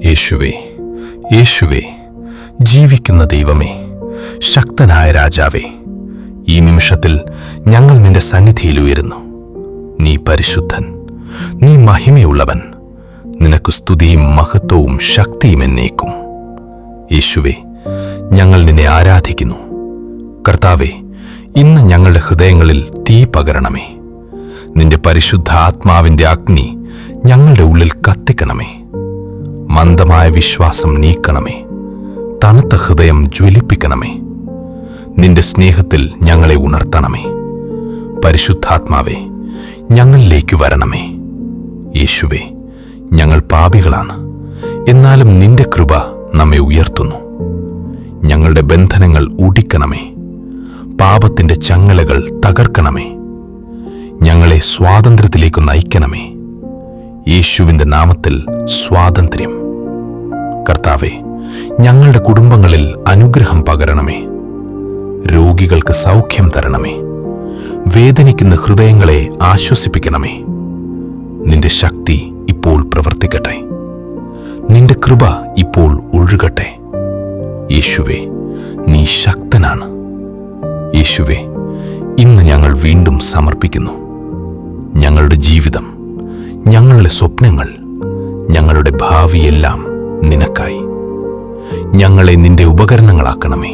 യേശുവേ, യേശുവേ, ജീവിക്കുന്ന ദൈവമേ, ശക്തനായ രാജാവേ, ഈ നിമിഷത്തിൽ ഞങ്ങൾ നിന്റെ സന്നിധിയിൽ ഉയരുന്നു. നീ പരിശുദ്ധൻ, നീ മഹിമയുള്ളവൻ. നിനക്ക് സ്തുതിയും മഹത്വവും ശക്തിയും എന്നേക്കും. യേശുവേ, ഞങ്ങൾ നിന്നെ ആരാധിക്കുന്നു. കർത്താവേ, ഇന്ന് ഞങ്ങളുടെ ഹൃദയങ്ങളിൽ തീ പകരണമേ. നിന്റെ പരിശുദ്ധ ആത്മാവിന്റെ അഗ്നി ഞങ്ങളുടെ ഉള്ളിൽ കത്തിക്കണമേ. മന്ദമായ വിശ്വാസം നീക്കണമേ. തണുത്ത ഹൃദയം ജ്വലിപ്പിക്കണമേ. നിന്റെ സ്നേഹത്തിൽ ഞങ്ങളെ ഉണർത്തണമേ. പരിശുദ്ധാത്മാവേ, ഞങ്ങളിലേക്ക് വരണമേ. യേശുവേ, ഞങ്ങൾ പാപികളാണ്, എന്നാലും നിന്റെ കൃപ നമ്മെ ഉയർത്തുന്നു. ഞങ്ങളുടെ ബന്ധനങ്ങൾ ഒടിക്കണമേ. പാപത്തിന്റെ ചങ്ങലകൾ തകർക്കണമേ. ഞങ്ങളെ സ്വാതന്ത്ര്യത്തിലേക്ക് നയിക്കണമേ. യേശുവിന്റെ നാമത്തിൽ സ്വാതന്ത്ര്യം. കർത്താവേ, ഞങ്ങളുടെ കുടുംബങ്ങളിൽ അനുഗ്രഹം പകരണമേ. രോഗികൾക്ക് സൗഖ്യം തരണമേ. വേദനിക്കുന്ന ഹൃദയങ്ങളെ ആശ്വസിപ്പിക്കണമേ. നിന്റെ ശക്തി ഇപ്പോൾ പ്രവർത്തിക്കട്ടെ. നിന്റെ കൃപ ഇപ്പോൾ ഒഴുകട്ടെ. യേശുവേ, നീ ശക്തനാണ്. യേശുവേ, ഇന്ന് ഞങ്ങൾ വീണ്ടും സമർപ്പിക്കുന്നു. ഞങ്ങളുടെ ജീവിതം, ഞങ്ങളുടെ സ്വപ്നങ്ങൾ, ഞങ്ങളുടെ ഭാവിയെല്ലാം നിനക്കായി. ഞങ്ങളെ നിന്റെ ഉപകരണങ്ങളാക്കണമേ.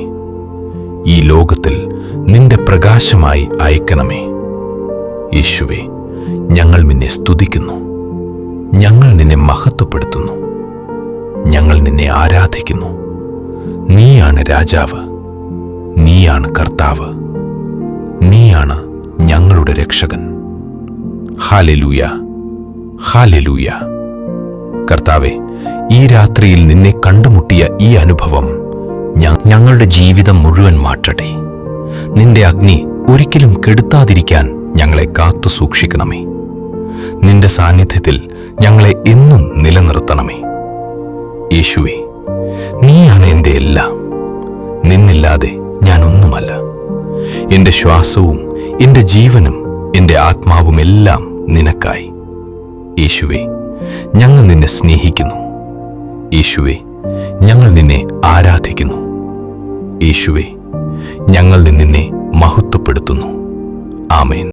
ഈ ലോകത്തിൽ നിന്റെ പ്രകാശമായി അയക്കണമേ. യേശുവേ, ഞങ്ങൾ നിന്നെ സ്തുതിക്കുന്നു. ഞങ്ങൾ നിന്നെ മഹത്വപ്പെടുത്തുന്നു. ഞങ്ങൾ നിന്നെ ആരാധിക്കുന്നു. നീയാണ് രാജാവ്. നീയാണ് കർത്താവ്. നീയാണ് ഞങ്ങളുടെ രക്ഷകൻ. Hallelujah, hallelujah. കർത്താവേ, ഈ രാത്രിയിൽ നിന്നെ കണ്ടുമുട്ടിയ ഈ അനുഭവം ഞങ്ങളുടെ ജീവിതം മുഴുവൻ മാറ്റട്ടെ. നിന്റെ അഗ്നി ഒരിക്കലും കെടുത്താതിരിക്കാൻ ഞങ്ങളെ കാത്തു സൂക്ഷിക്കണമേ. നിന്റെ സാന്നിധ്യത്തിൽ ഞങ്ങളെ എന്നും നിലനിർത്തണമേ. യേശുവേ, നീയാണ് എൻ്റെ എല്ലാം. നിന്നില്ലാതെ ഞാനൊന്നുമല്ല. എൻ്റെ ശ്വാസവും എൻ്റെ ജീവനും എൻ്റെ ആത്മാവുമെല്ലാം നിനക്കായി. യേശുവേ, ഞങ്ങൾ നിന്നെ സ്നേഹിക്കുന്നു. യേശുവേ, ഞങ്ങൾ നിന്നെ ആരാധിക്കുന്നു. യേശുവേ, ഞങ്ങൾ നിന്നെ മഹത്വപ്പെടുത്തുന്നു. ആമേൻ.